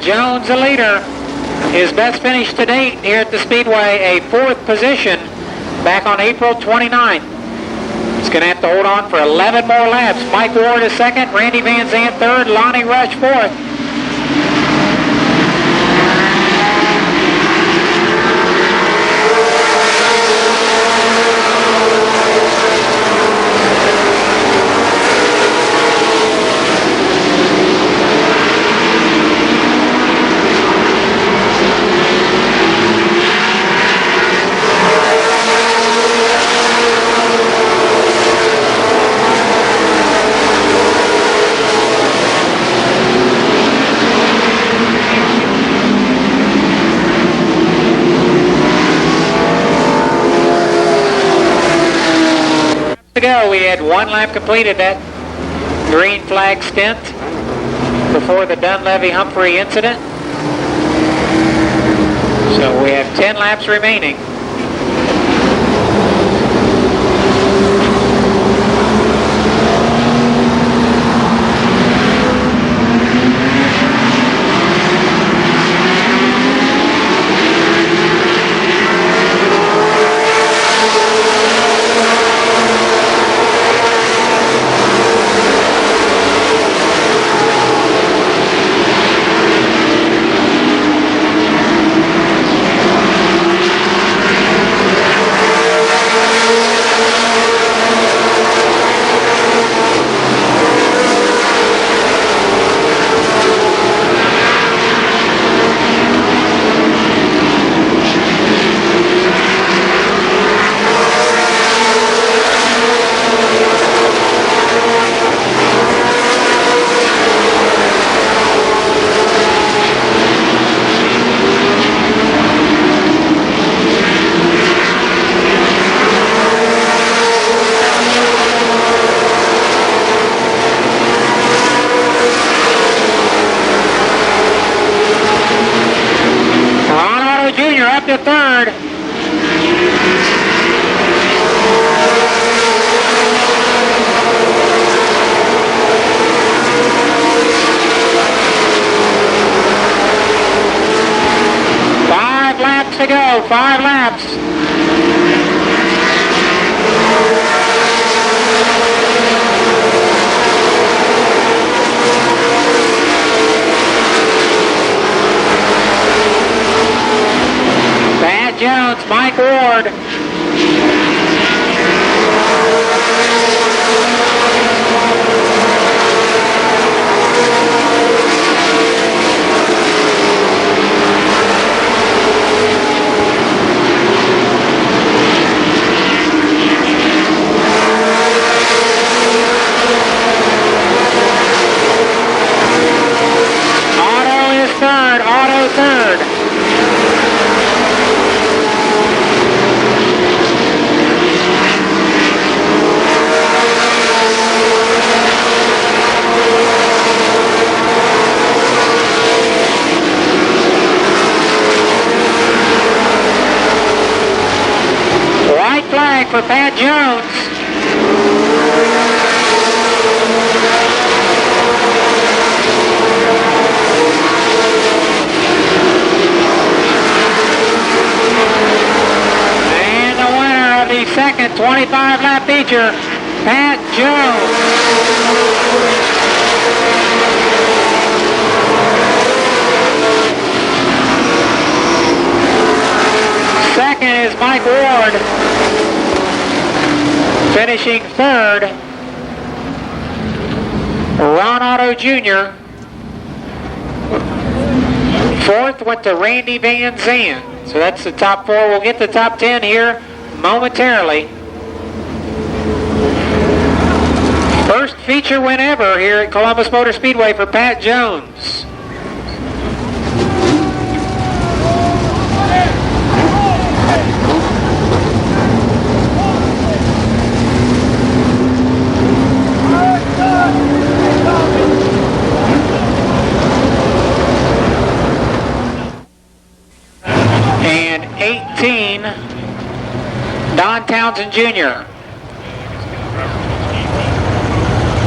Jones, the leader. His best finish to date here at the Speedway, a 4th position back on April 29th. He's going to have to hold on for 11 more laps. Mike Ward is 2nd, Randy Van Zandt 3rd, Lonnie Rush 4th. To go, we had 1 lap completed that green flag stint before the Dunleavy-Humphrey incident. So we have 10 laps remaining. To 3rd. Five laps to go, 5 laps. Jones, Mike Ward. Otto is 3rd, Otto 3rd. Flag for Pat Jones. And the winner of the second 25-lap feature, Pat Jones. Second is Mike Ward. Finishing 3rd, Ron Otto Jr. 4th went to Randy Van Zandt. So that's the top 4. We'll get the top 10 here momentarily. First feature win ever here at Columbus Motor Speedway for Pat Jones. And 18, Don Townsend Jr.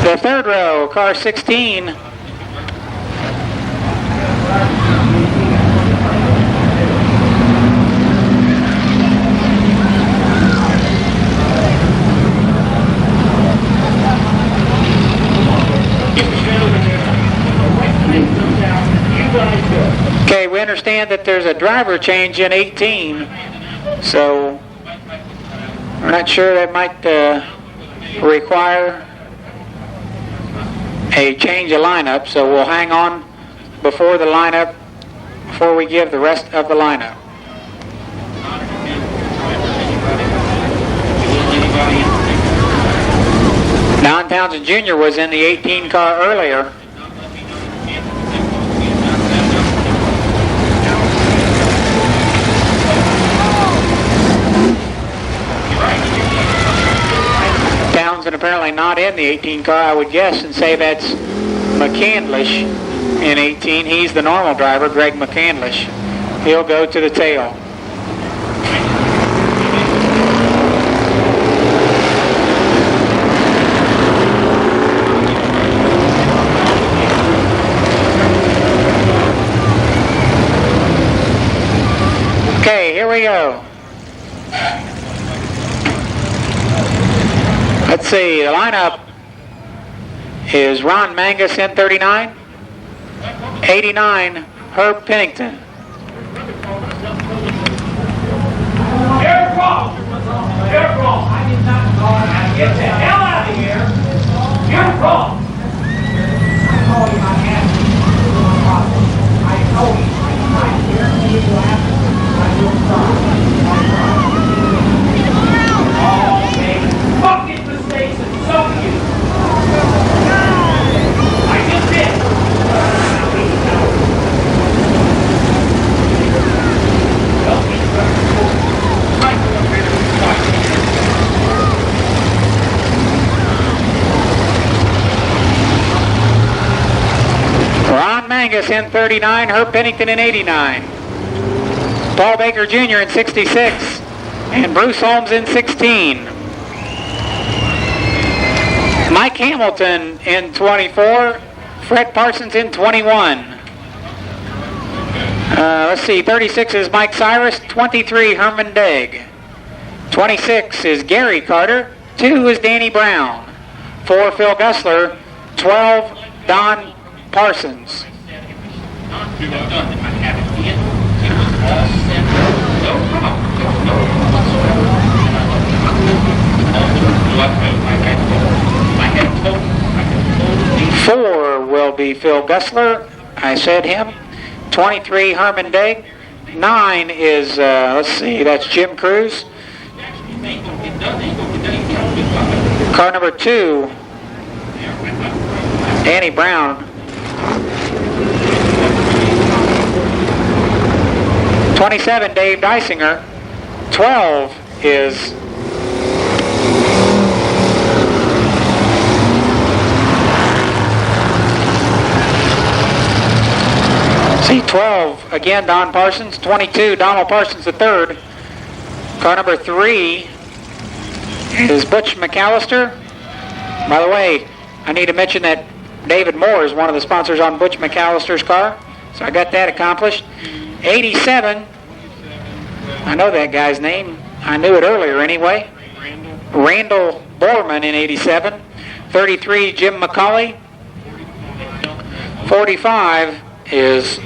The 3rd row, car 16. understand that there's a driver change in 18, so we're not sure that might require a change of lineup, so we'll hang on before we give the rest of the lineup. Don Townsend Jr. was in the 18 car earlier. Townsend apparently not in the 18 car, I would guess, and say that's McCandlish in 18. He's the normal driver, Greg McCandlish. He'll go to the tail. Okay, here we go. Let's see, the lineup is Ron Mangus in 39, 89, Herb Pennington. Careful! Careful! Get the hell out of here! Careful! Fucking mistakes and so are you. I just did. Ron Mangus in 39, Herb Pennington in 89. Paul Baker Jr. in 66, and Bruce Holmes in 16. Mike Hamilton in 24, Fred Parsons in 21. Let's see, 36 is Mike Cyrus, 23 Herman Degg. 26 is Gary Carter, 2 is Danny Brown, 4 Phil Gussler, 12 Don Parsons. Four will be Phil Gussler, I said him. 23 Herman Degg. 9 is, let's see, that's Jim Cruz. Car number 2, Danny Brown. 27, Dave Dysinger. 12 is C12, again Don Parsons. 22, Donald Parsons III. Car number 3 is Butch McAllister. By the way, I need to mention that David Moore is one of the sponsors on Butch McAllister's car, so I got that accomplished. 87, I know that guy's name. I knew it earlier anyway. Randall Borman in 87. 33, Jim McCauley. 45 is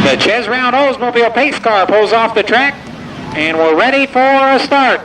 the Ches Round Oldsmobile pace car pulls off the track, and we're ready for a start.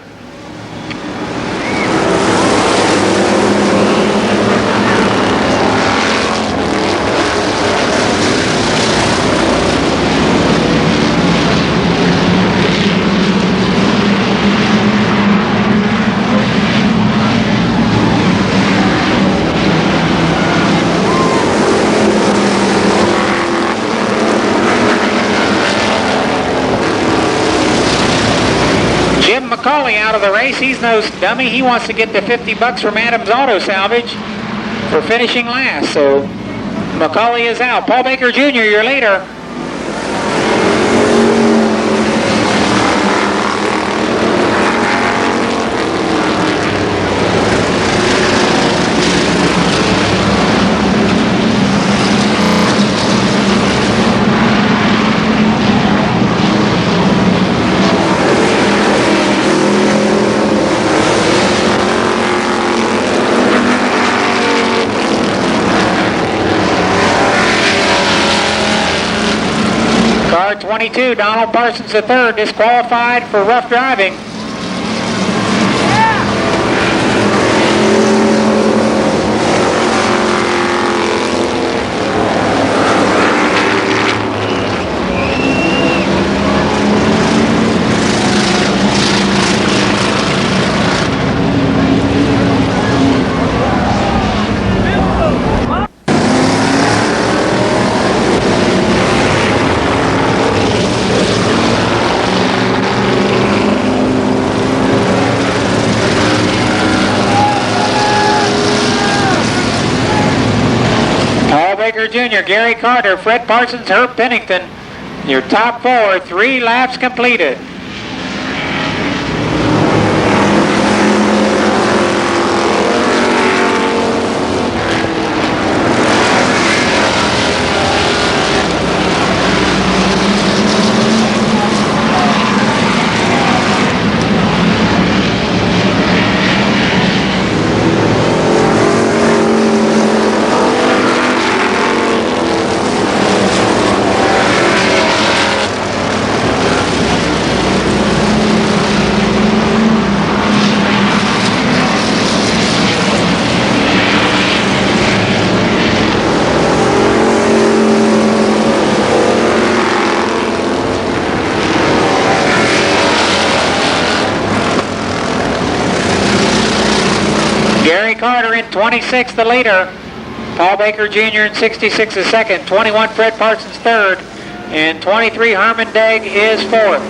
McCauley out of the race. He's no dummy. He wants to get the $50 from Adams Auto Salvage for finishing last. So McCauley is out. Paul Baker Jr., your leader. Car 22, Donald Parsons III, disqualified for rough driving. Jr., Gary Carter, Fred Parsons, Herb Pennington. Your top four, 3 laps completed. Carter in 26th, the leader. Paul Baker Jr. in 66 is second. 21 Fred Parsons third. And 23 Herman Degg is fourth.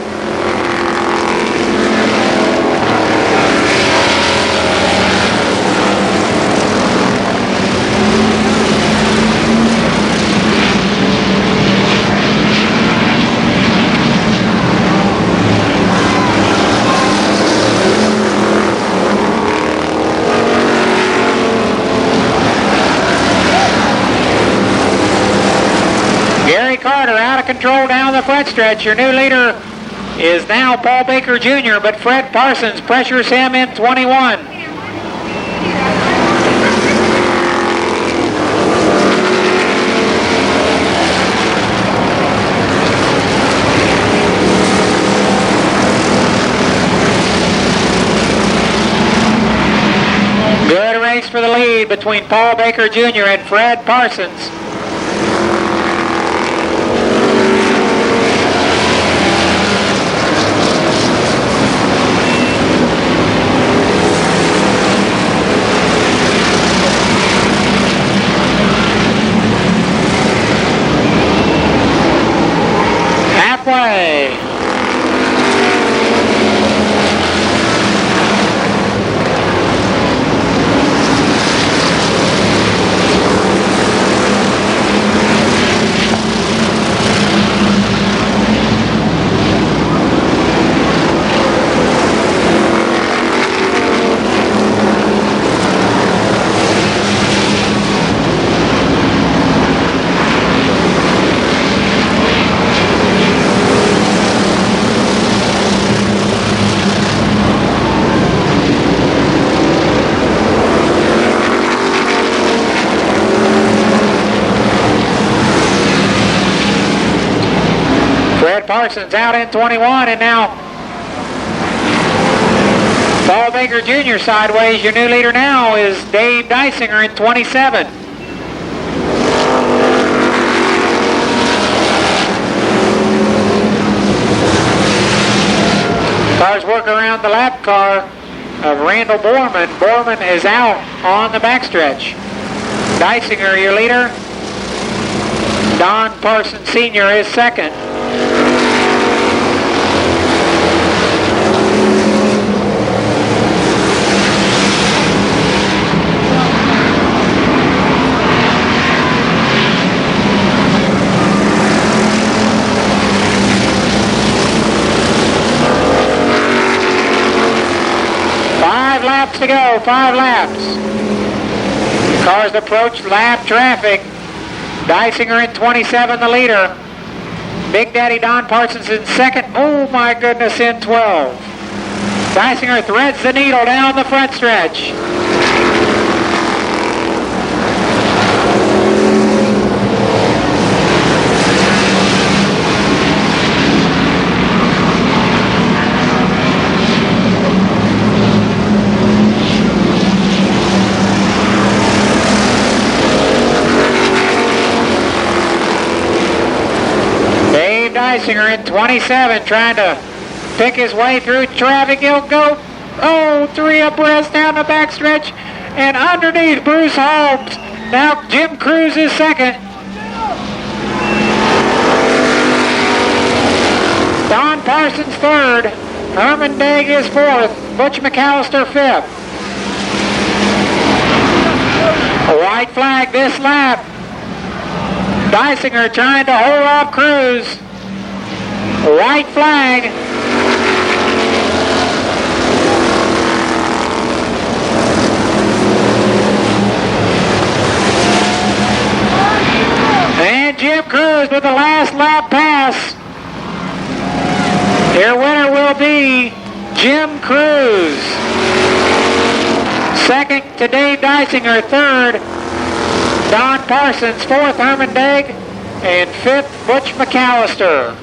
Carter out of control down the front stretch. Your new leader is now Paul Baker Jr., but Fred Parsons pressures him in 21. Good race for the lead between Paul Baker Jr. and Fred Parsons. Halfway. Parsons out in 21, and now Paul Baker Jr. sideways. Your new leader now is Dave Dysinger in 27. Cars work around the lap car of Randall Borman. Borman is out on the backstretch. Dysinger, your leader. Don Parsons Sr. is second. To go, 5 laps. Cars approach lap traffic. Dysinger in 27, the leader. Big Daddy Don Parsons in second. Oh my goodness, in 12. Dysinger threads the needle down the front stretch. Dysinger in 27, trying to pick his way through traffic. He'll go, 3 abreast down the backstretch, and underneath Bruce Holmes. Now Jim Cruz is second. Don Parsons third. Herman Degg is fourth. Butch McAllister fifth. A white flag this lap. Dysinger trying to hold off Cruz. A white flag. And Jim Cruz with the last lap pass. Their winner will be Jim Cruz. Second to Dave Dysinger. Third, Don Parsons. Fourth, Herman Degg. And fifth, Butch McAllister.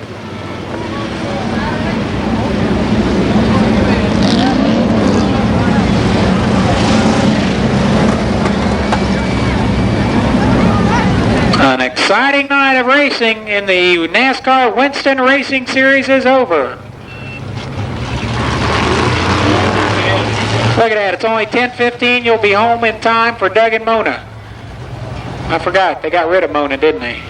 An exciting night of racing in the NASCAR Winston Racing Series is over. Look at that, it's only 10:15. You'll be home in time for Doug and Mona. I forgot, they got rid of Mona, didn't they?